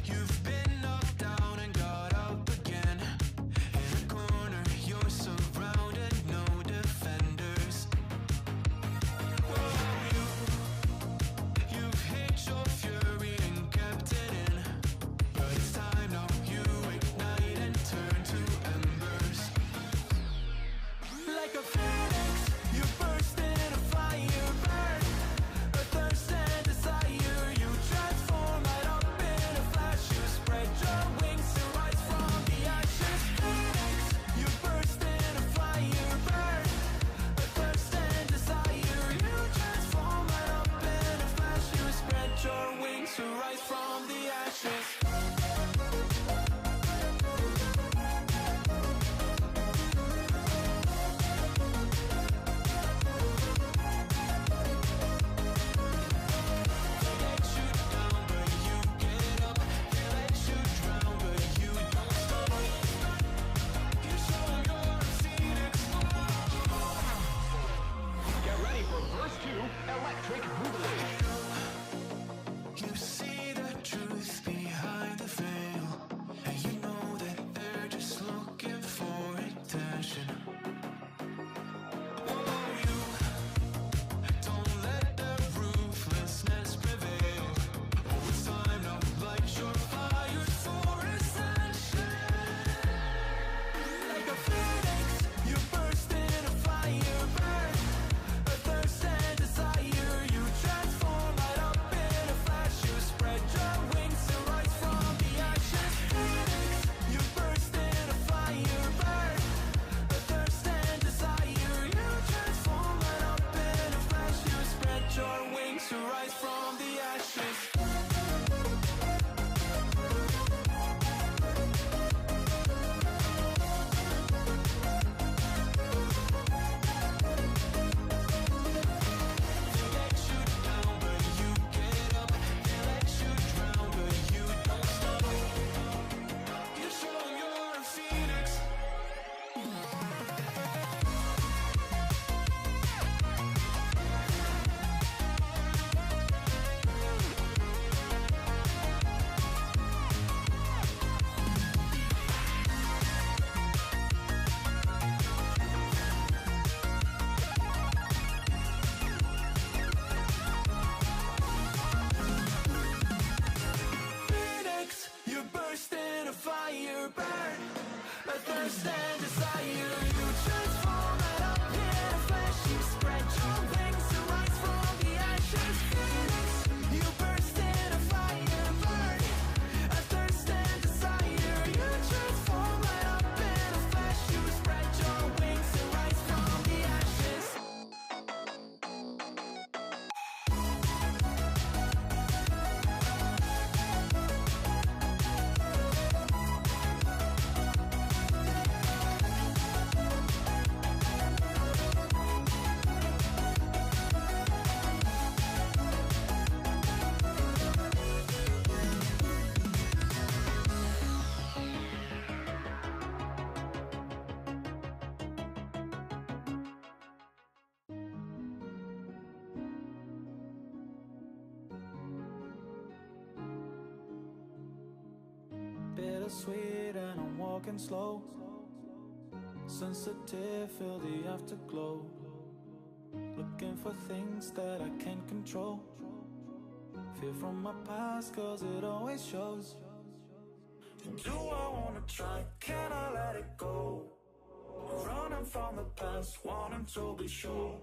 You've been knocked down and got up again. In a corner, you're surrounded, no defenders. You've hid your fury and kept it in. But it's time now, you ignite and turn to embers. Like a phoenix, you burst in a fire, burn. A thirst and desire, you transform right up in a flash. You spread your wings to rise from the ashes. Phoenix, you burst in a fire, burn. A thirst and desire, you transform right up in a flash. You spread your wings to rise from the ashes. Electric Boogaloo. You see the truth behind the veil, and you know that they're just looking for attention. Oh, you don't let the ruthlessness prevail. Oh, it's time now, light your fires for ascension. Like a phoenix, you burst in a fire, burn. A thirst and desire, you transform right up in a flash. You spread your wings to rise from the ashes. Phoenix, you burst in a fire, burn. A thirst and desire, you transform right up in a flash. You spread your wings to rise from the ashes. Bittersweet and I'm walking slow. Sensitive, feel the afterglow. Looking for things that I can't control. Fear from my past cause it always shows. Do I wanna try? Can I let it go? Running from the past, wanting to be sure.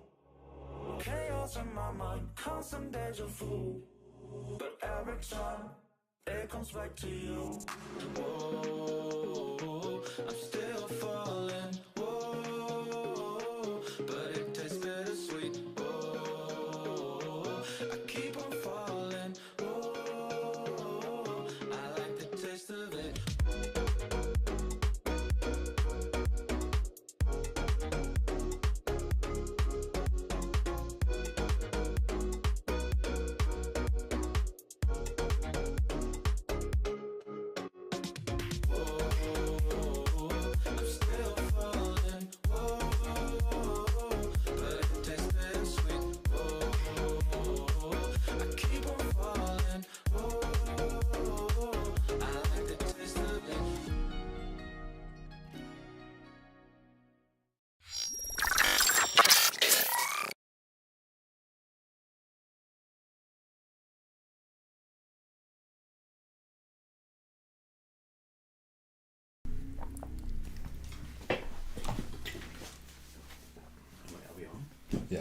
Chaos in my mind, constant deja vu. But every time it comes back to you. Whoa, I'm still falling. Whoa, but it tastes bittersweet. Whoa, I keep on falling. Whoa, I like the taste of it.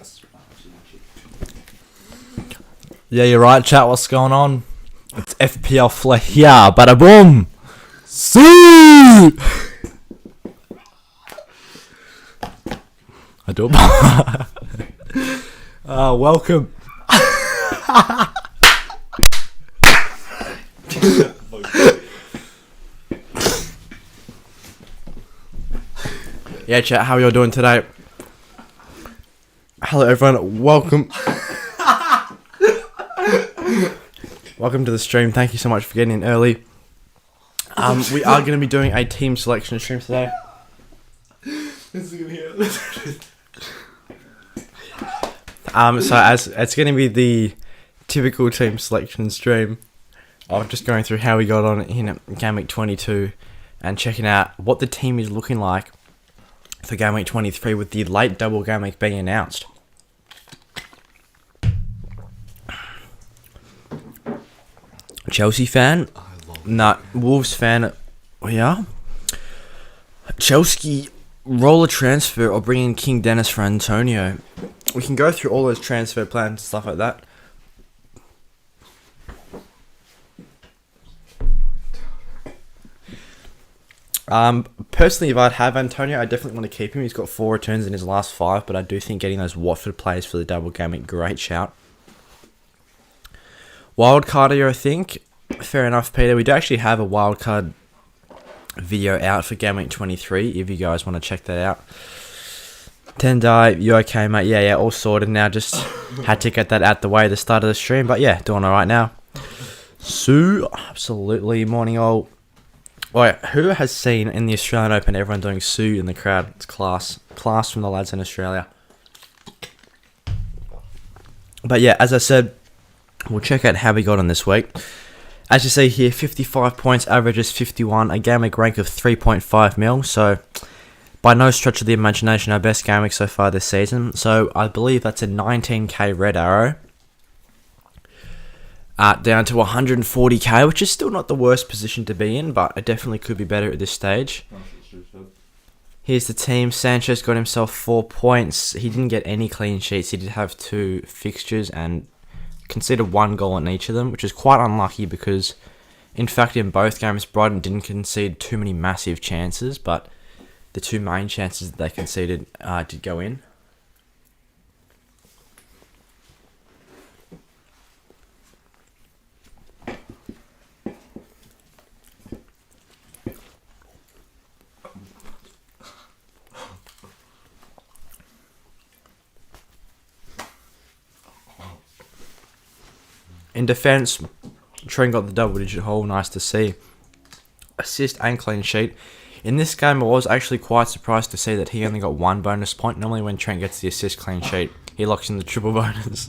Yes. Yeah, you're right, chat. What's going on? It's FPL Flair here. Bada boom. See. I do. Welcome. Yeah, chat. How are you all doing today? Hello, everyone. Welcome. Welcome to the stream. Thank you so much for getting in early. We are going to be doing a team selection stream today. This is gonna be So as it's going to be the typical team selection stream of just going through how we got on in Game Week 22 and checking out what the team is looking like for Game Week 23 with the late double Game Week being announced. Chelsea fan? No, Wolves fan. Yeah. Chelsea roll a transfer or bring in King Dennis for Antonio. We can go through all those transfer plans and stuff like that. Personally, if I'd have Antonio, I definitely want to keep him. He's got 4 returns in his last 5, but I do think getting those Watford players for the double game, great shout. Wildcard, I think. Fair enough, Peter. We do actually have a wildcard video out for Game Week 23, if you guys want to check that out. Tendai, you okay, mate? Yeah, all sorted now. Just had to get that out the way at the start of the stream, but yeah, doing alright now. Sue, absolutely. Morning, all. Wait, who has seen in the Australian Open everyone doing Sue in the crowd? It's class. Class from the lads in Australia. But yeah, as I said, we'll check out how we got on this week. As you see here, 55 points, averages 51, a game week rank of 3.5 mil. So, by no stretch of the imagination, our best game week so far this season. So, I believe that's a 19k red arrow. Down to 140k, which is still not the worst position to be in, but it definitely could be better at this stage. Here's the team. Sanchez got himself 4 points. He didn't get any clean sheets. He did have 2 fixtures and conceded 1 goal in each of them, which is quite unlucky because, in fact, in both games, Brighton didn't concede too many massive chances, but the 2 main chances that they conceded did go in. In defence, Trent got the double-digit haul, nice to see. Assist and clean sheet. In this game, I was actually quite surprised to see that he only got 1 bonus point. Normally when Trent gets the assist clean sheet, he locks in the triple bonus.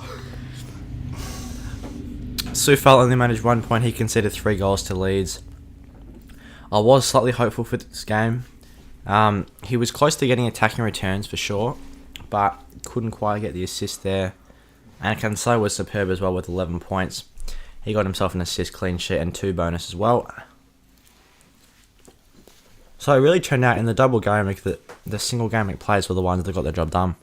Sufal only managed 1 point, he conceded 3 goals to Leeds. I was slightly hopeful for this game. He was close to getting attacking returns for sure, but couldn't quite get the assist there. And Cancelo was superb as well with 11 points. He got himself an assist, clean sheet, and 2 bonus as well. So it really turned out in the double game week that the single game week players were the ones that got their job done.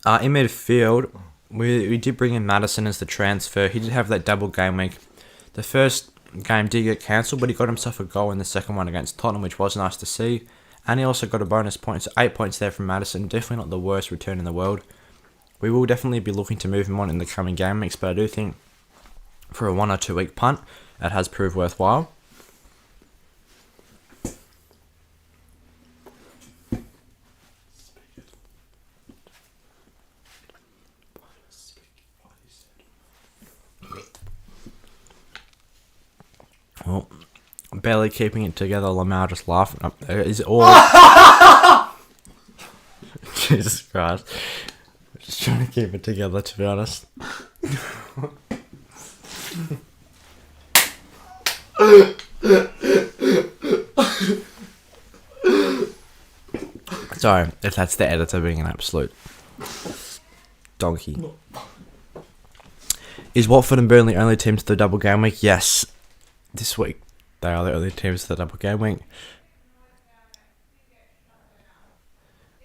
In midfield, we did bring in Maddison as the transfer. He did have that double game week. The first game did get cancelled, but he got himself a goal in the second one against Tottenham, which was nice to see. And he also got a bonus point, so 8 points there from Maddison. Definitely not the worst return in the world. We will definitely be looking to move him on in the coming game weeks, but I do think for a 1 or 2 week punt, it has proved worthwhile. Well, barely keeping it together. Lamau just laughing up there. Is it all? Jesus Christ! Just trying to keep it together, to be honest. Sorry if that's the editor being an absolute donkey. Is Watford and Burnley only teams to the double game week? Yes. This week. They are the only teams for the double game week.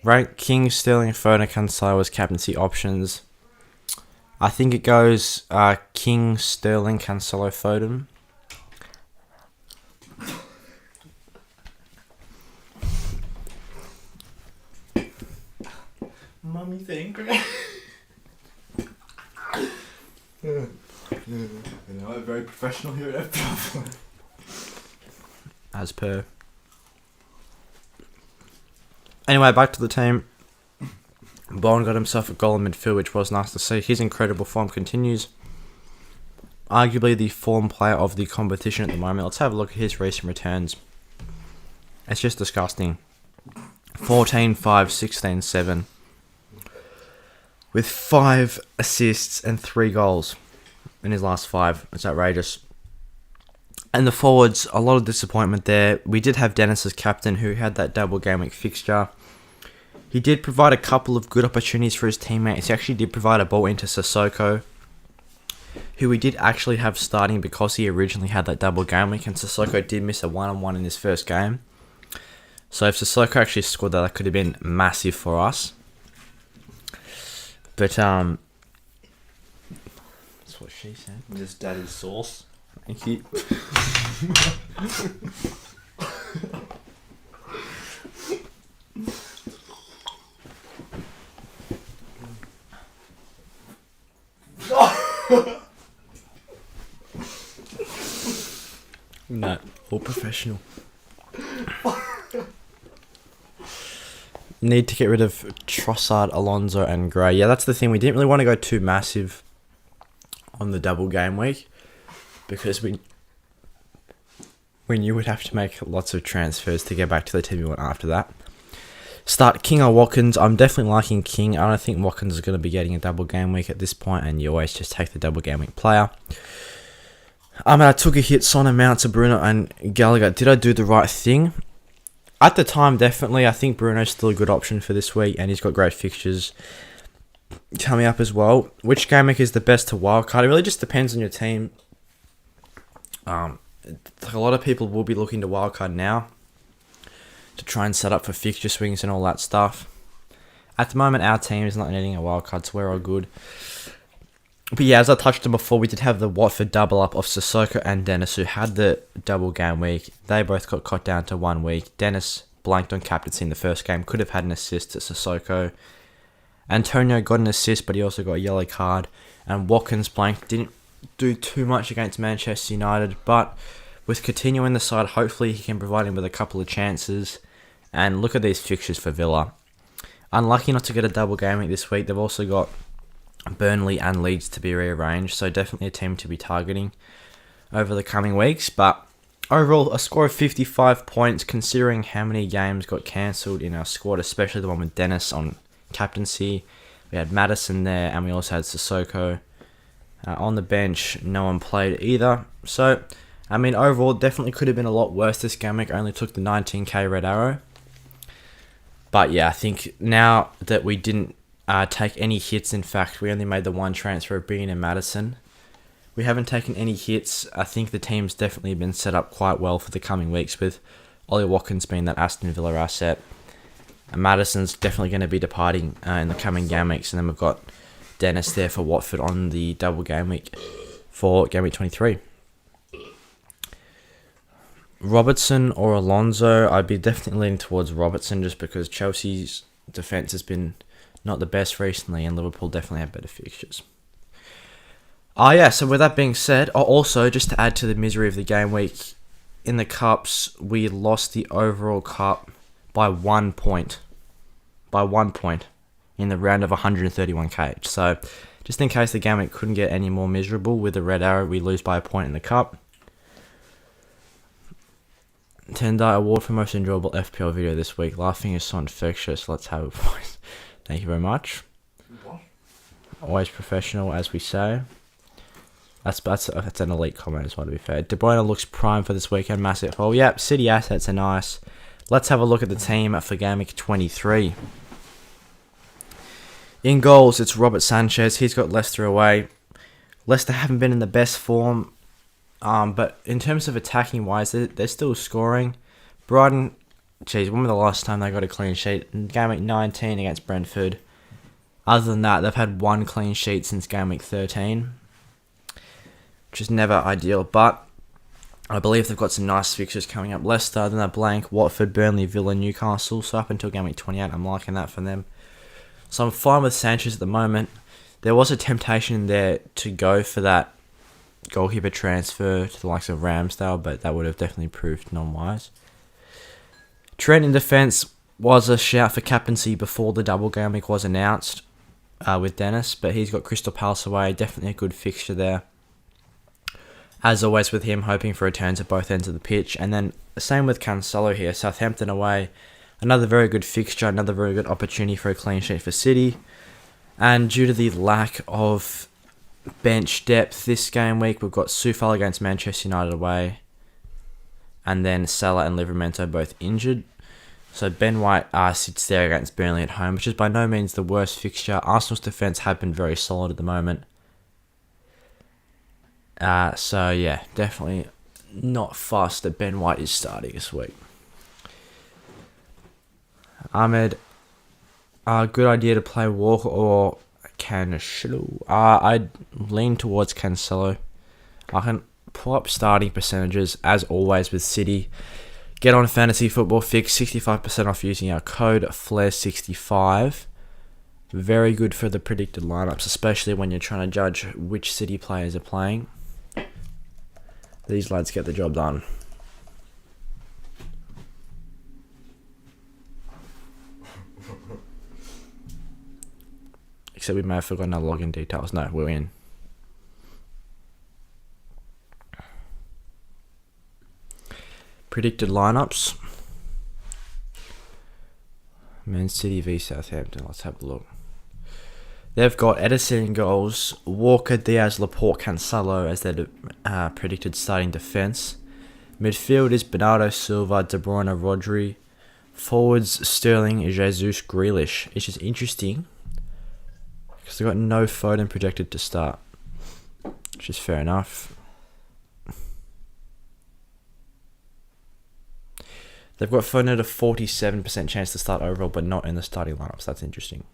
Rank King, Sterling, Foden, Cancelo as captaincy options. I think it goes King, Sterling, Cancelo, Foden. Mummy think. I'm very professional here at FPL. As per. Anyway, back to the team. Bond got himself a goal in midfield, which was nice to see. His incredible form continues. Arguably the form player of the competition at the moment. Let's have a look at his recent returns. It's just disgusting. 14, 5, 16, 7. With 5 assists and 3 goals in his last 5. It's outrageous. And the forwards, a lot of disappointment there. We did have Dennis as captain, who had that double game week fixture. He did provide a couple of good opportunities for his teammates. He actually did provide a ball into Sissoko, who we did actually have starting because he originally had that double game week, and Sissoko did miss a 1-on-1 in his first game. So if Sissoko actually scored that could have been massive for us. But that's what she said. Just daddy's sauce. Thank you. No, all professional. Need to get rid of Trossard, Alonso, and Gray. Yeah, that's the thing. We didn't really want to go too massive on the double game week because we knew we'd have to make lots of transfers to get back to the team we want after that. Start King or Watkins. I'm definitely liking King. I don't think Watkins is going to be getting a double game week at this point, and you always just take the double game week player. I took a hit. Son, Mount to Bruno and Gallagher. Did I do the right thing? At the time, definitely. I think Bruno's still a good option for this week, and he's got great fixtures coming up as well. Which game week is the best to wildcard? It really just depends on your team. A lot of people will be looking to wildcard now to try and set up for fixture swings and all that stuff. At the moment, our team is not needing a wildcard, so we're all good. But yeah, as I touched on before, we did have the Watford double up of Sissoko and Dennis, who had the double game week. They both got cut down to 1 week. Dennis blanked on captaincy in the first game, could have had an assist to Sissoko. Antonio got an assist, but he also got a yellow card. And Watkins blanked, didn't do too much against Manchester United, but with Coutinho in the side, hopefully he can provide him with a couple of chances. And look at these fixtures for Villa. Unlucky not to get a double game week this week. They've also got Burnley and Leeds to be rearranged, so definitely a team to be targeting over the coming weeks. But overall, a score of 55 points, considering how many games got cancelled in our squad, especially the one with Dennis on captaincy. We had Maddison there, and we also had Sissoko. On the bench, no one played either. So, overall, definitely could have been a lot worse this game week. Only took the 19k red arrow. But yeah, I think now that we didn't take any hits. In fact, we only made the one transfer of Bean and Maddison. We haven't taken any hits. I think the team's definitely been set up quite well for the coming weeks, with Ollie Watkins being that Aston Villa asset. And Maddison's definitely going to be departing in the coming game weeks. And then we've got Dennis there for Watford on the double game week for game week 23. Robertson or Alonso, I'd be definitely leaning towards Robertson just because Chelsea's defence has been not the best recently, and Liverpool definitely have better fixtures. So with that being said, also just to add to the misery of the game week, in the cups, we lost the overall cup by 1 point. By 1 point in the round of 131k. So just in case the game week couldn't get any more miserable, with the red arrow, we lose by a point in the cup. Tendai award for most enjoyable FPL video this week. Laughing is so infectious. Let's have a voice. Thank you very much. What? Always professional, as we say. That's an elite comment as well, to be fair. De Bruyne looks prime for this weekend. Massive haul. Yep, City assets are nice. Let's have a look at the team for game week 23. In goals, it's Robert Sanchez. He's got Leicester away. Leicester haven't been in the best form. But in terms of attacking wise, they're still scoring. Brighton, geez, when was the last time they got a clean sheet? In game week 19 against Brentford. Other than that, they've had one clean sheet since game week 13, which is never ideal. But I believe they've got some nice fixtures coming up. Leicester, then a blank, Watford, Burnley, Villa, Newcastle. So up until game week 28, I'm liking that for them. So I'm fine with Sanchez at the moment. There was a temptation there to go for that goalkeeper transfer to the likes of Ramsdale, but that would have definitely proved non-wise. Trent in defence was a shout for captaincy before the double game week was announced with Dennis, but he's got Crystal Palace away. Definitely a good fixture there. As always with him, hoping for returns at both ends of the pitch. And then the same with Cancelo here. Southampton away. Another very good fixture, another very good opportunity for a clean sheet for City. And due to the lack of bench depth this game week, we've got Soufal against Manchester United away. And then Salah and Livramento both injured. So Ben White sits there against Burnley at home, which is by no means the worst fixture. Arsenal's defence have been very solid at the moment. So yeah, definitely not fussed that Ben White is starting this week. Ahmed, good idea to play Walker or Cancelo. I'd lean towards Cancelo. I can pull up starting percentages as always with City. Get on Fantasy Football Fix, 65% off using our code FLAIR65. Very good for the predicted lineups, especially when you're trying to judge which City players are playing. These lads get the job done. Except we may have forgotten our login details. No, we're in. Predicted lineups. Man City v Southampton. Let's have a look. They've got Edison in goals, Walker, Diaz, Laporte, Cancelo as their predicted starting defence. Midfield is Bernardo Silva, De Bruyne, Rodri. Forwards, Sterling, Jesus, Grealish. It's just interesting because they've got no Foden projected to start, which is fair enough. They've got Foden at a 47% chance to start overall, but not in the starting lineups. That's interesting.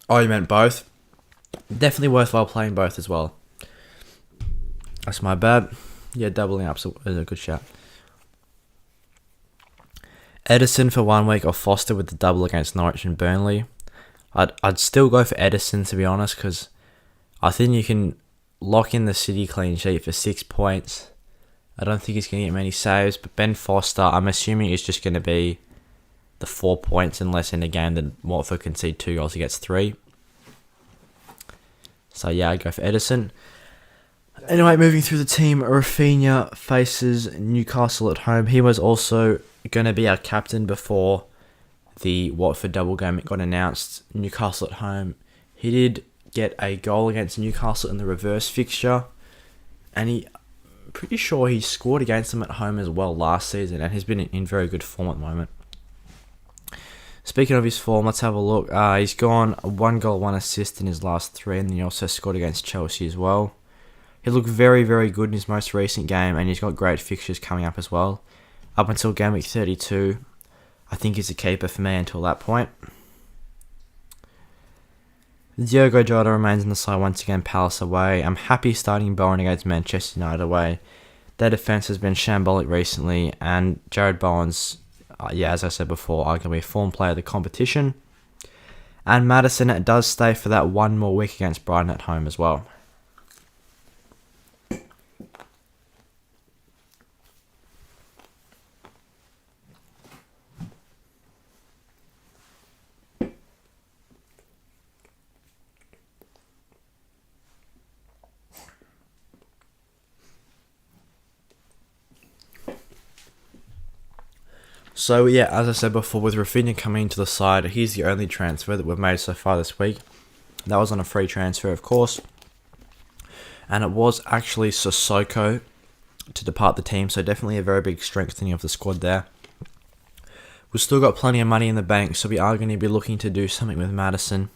Oh, you meant both? Definitely worthwhile playing both as well. That's my bad. Yeah, doubling up is a good shout. Edison for 1 week or Foster with the double against Norwich and Burnley. I'd still go for Edison, to be honest, because I think you can lock in the City clean sheet for 6 points. I don't think he's going to get many saves, but Ben Foster, I'm assuming is just going to be the 4 points, unless in a game that Watford concede 2 goals, he gets 3. So yeah, I'd go for Edison. Anyway, moving through the team, Rafinha faces Newcastle at home. He was also going to be our captain before the Watford double game got announced. Newcastle at home. He did get a goal against Newcastle in the reverse fixture, and pretty sure he scored against them at home as well last season, and he's been in very good form at the moment. Speaking of his form, let's have a look. He's gone 1 goal, 1 assist in his last 3, and then he also scored against Chelsea as well. He looked very, very good in his most recent game, and he's got great fixtures coming up as well. Up until game week 32, I think he's a keeper for me until that point. Diogo Jota remains in the side once again, Palace away. I'm happy starting Bowen against Manchester United away. Their defence has been shambolic recently, and Jared Bowen's, as I said before, arguably a form player of the competition. And Maddison does stay for that 1 more week against Brighton at home as well. So yeah, as I said before, with Rafinha coming into the side, he's the only transfer that we've made so far this week. That was on a free transfer, of course. And it was actually Sissoko to depart the team, so definitely a very big strengthening of the squad there. We've still got plenty of money in the bank, so we are going to be looking to do something with Maddison.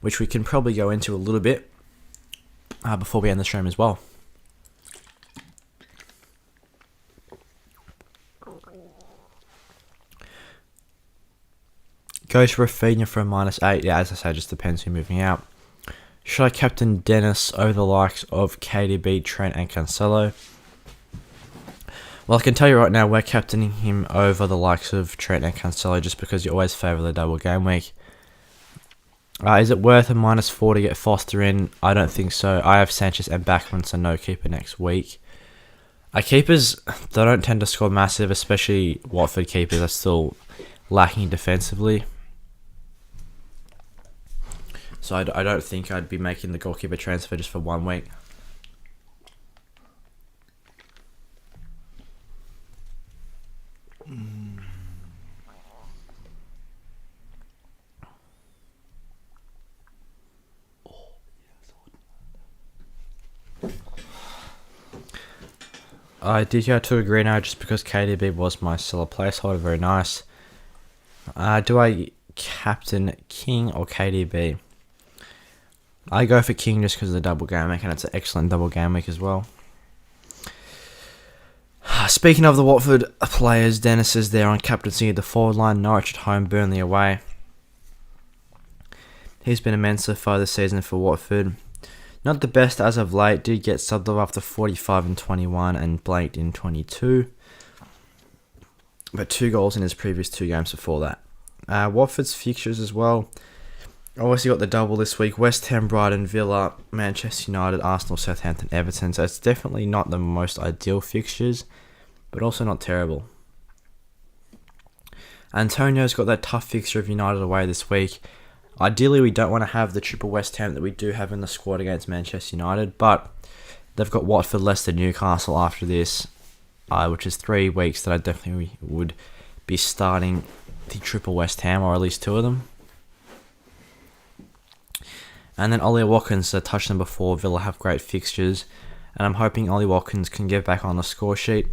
which we can probably go into a little bit before we end the stream as well. Go to Rafinha for a -8. Yeah, as I say, just depends who's moving out. Should I captain Dennis over the likes of KDB, Trent and Cancelo? Well, I can tell you right now, we're captaining him over the likes of Trent and Cancelo just because you always favour the double game week. Is it worth a -4 to get Foster in? I don't think so. I have Sanchez and Backman, so no keeper next week. Keepers, they don't tend to score massive, especially Watford keepers are still lacking defensively. So I don't think I'd be making the goalkeeper transfer just for 1 week. I did go to agree now just because KDB was my seller placeholder. Very nice. Do I captain King or KDB? I go for King just because of the double game week, and it's an excellent double game week as well. Speaking of the Watford players, Dennis is there on captaincy of the forward line. Norwich at home, Burnley away. He's been immense so far this season for Watford. Not the best as of late. Did get subbed off after 45 and 21 and blanked in 22. But 2 goals in his previous 2 games before that. Watford's fixtures as well. Obviously got the double this week. West Ham, Brighton, Villa, Manchester United, Arsenal, Southampton, Everton. So it's definitely not the most ideal fixtures, but also not terrible. Antonio's got that tough fixture of United away this week. Ideally, we don't want to have the triple West Ham that we do have in the squad against Manchester United, but they've got Watford, Leicester, Newcastle after this, which is 3 weeks that I definitely would be starting the triple West Ham, or at least 2 of them. And then Ollie Watkins, I touched on before, Villa have great fixtures, and I'm hoping Ollie Watkins can get back on the score sheet.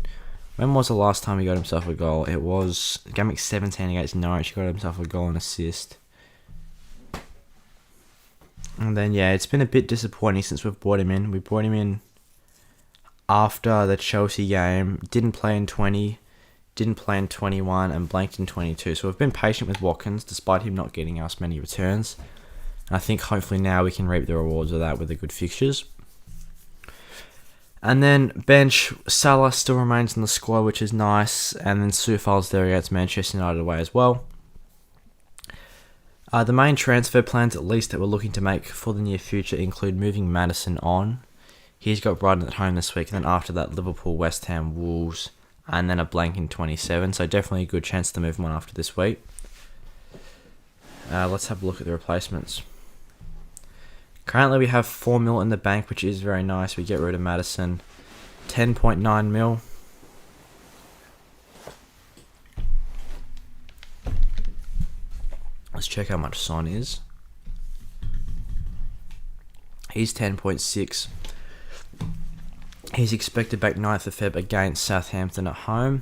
When was the last time he got himself a goal? It was game week 17 against Norwich. He got himself a goal and assist. And then, yeah, it's been a bit disappointing since we've brought him in. We brought him in after the Chelsea game. Didn't play in 20, didn't play in 21, and blanked in 22. So we've been patient with Watkins, despite him not getting us many returns. And I think hopefully now we can reap the rewards of that with the good fixtures. And then bench, Salah still remains in the squad, which is nice. And then Sufal's there against Manchester United away as well. The main transfer plans, at least, that we're looking to make for the near future include moving Maddison on. He's got Brighton at home this week, and then after that, Liverpool, West Ham, Wolves, and then a blank in 27. So definitely a good chance to move him on after this week. Let's have a look at the replacements. Currently, we have 4 mil in the bank, which is very nice. We get rid of Maddison. 10.9 mil. Let's check how much Son is. He's 10.6. He's expected back 9th of Feb against Southampton at home.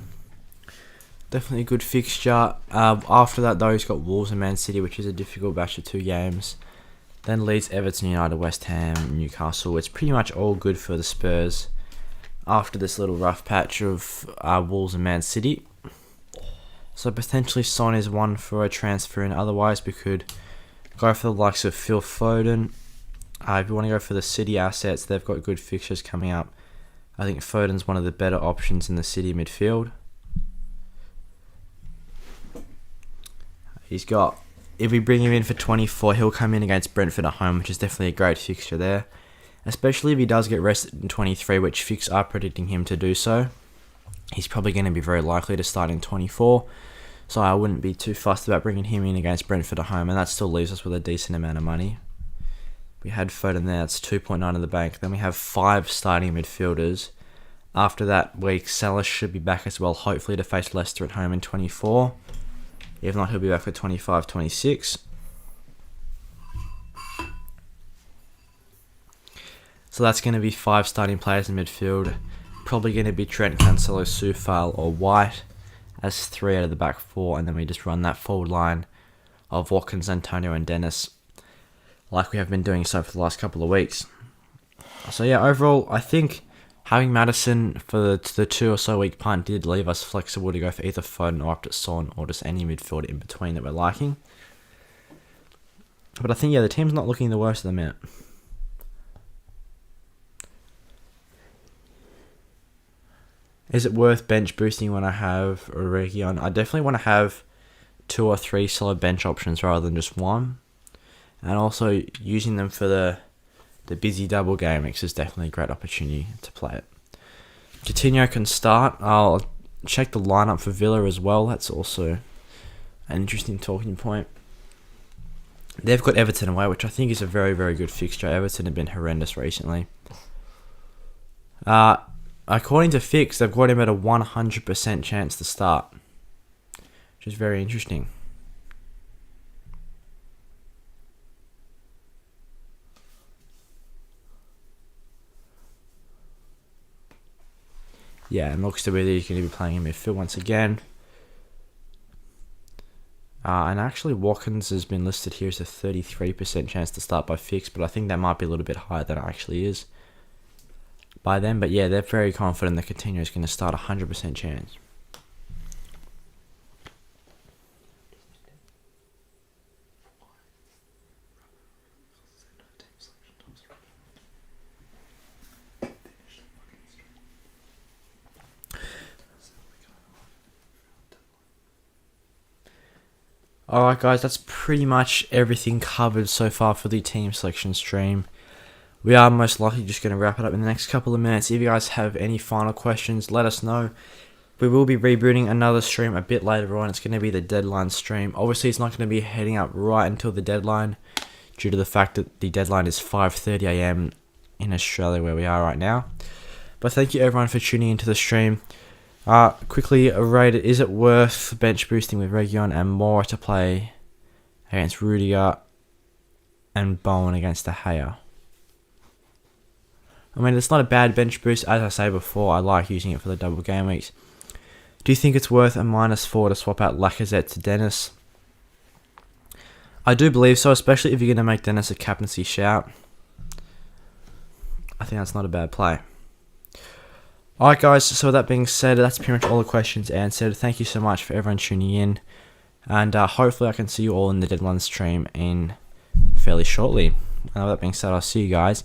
Definitely a good fixture. After that, though, he's got Wolves and Man City, which is a difficult batch of 2 games. Then Leeds, Everton, United, West Ham, Newcastle. It's pretty much all good for the Spurs after this little rough patch of Wolves and Man City. So potentially Son is one for a transfer, and otherwise we could go for the likes of Phil Foden. If you want to go for the City assets, they've got good fixtures coming up. I think Foden's one of the better options in the City midfield. He's got, if we bring him in for 24, he'll come in against Brentford at home, which is definitely a great fixture there. Especially if he does get rested in 23, which Fix are predicting him to do so. He's probably going to be very likely to start in 24, so I wouldn't be too fussed about bringing him in against Brentford at home, and that still leaves us with a decent amount of money. We had Foden there, that's 2.9 in the bank. Then we have 5 starting midfielders. After that week, Salah should be back as well, hopefully to face Leicester at home in 24. If not, he'll be back for 25, 26. So that's going to be 5 starting players in midfield. Probably going to be Trent, Cancelo, Sufal or White as 3 out of the back 4. And then we just run that forward line of Watkins, Antonio and Dennis. like we have been doing so for the last couple of weeks. So yeah, overall, I think having Madison for the 2 or so week punt did leave us flexible to go for either Foden or up to Son or just any midfielder in between that we're liking. But I think, yeah, the team's not looking the worst at the minute. Is it worth bench boosting when I have Origi on? I definitely want to have 2 or 3 solid bench options rather than just one. And also using them for the busy double game weeks is definitely a great opportunity to play it. Coutinho can start. I'll check the lineup for Villa as well. That's also an interesting talking point. They've got Everton away, which I think is a very, very good fixture. Everton have been horrendous recently. According to Fix, they've got him at a 100% chance to start, which is very interesting. Yeah, and looks to be that he's going to be playing in midfield once again. And actually, Watkins has been listed here as a 33% chance to start by Fix, but I think that might be a little bit higher than it actually is by them. But yeah, they're very confident that Coutinho is going to start 100% chance. Alright guys, that's pretty much everything covered so far for the team selection stream. We are most likely just going to wrap it up in the next couple of minutes. If you guys have any final questions, let us know. We will be rebooting another stream a bit later on. It's going to be the deadline stream. Obviously, it's not going to be heading up right until the deadline, due to the fact that the deadline is 5:30 AM in Australia where we are right now. But thank you everyone for tuning into the stream. Quickly rated, is it worth bench boosting with Region and more to play against Rudiger and Bowen against De Gea? I mean, it's not a bad bench boost. As I say before, I like using it for the double game weeks. Do you think it's worth a -4 to swap out Lacazette to Dennis? I do believe so, especially if you're going to make Dennis a captaincy shout. I think that's not a bad play. Alright guys, so with that being said, that's pretty much all the questions answered. Thank you so much for everyone tuning in. And hopefully I can see you all in the deadline stream in fairly shortly. And with that being said, I'll see you guys in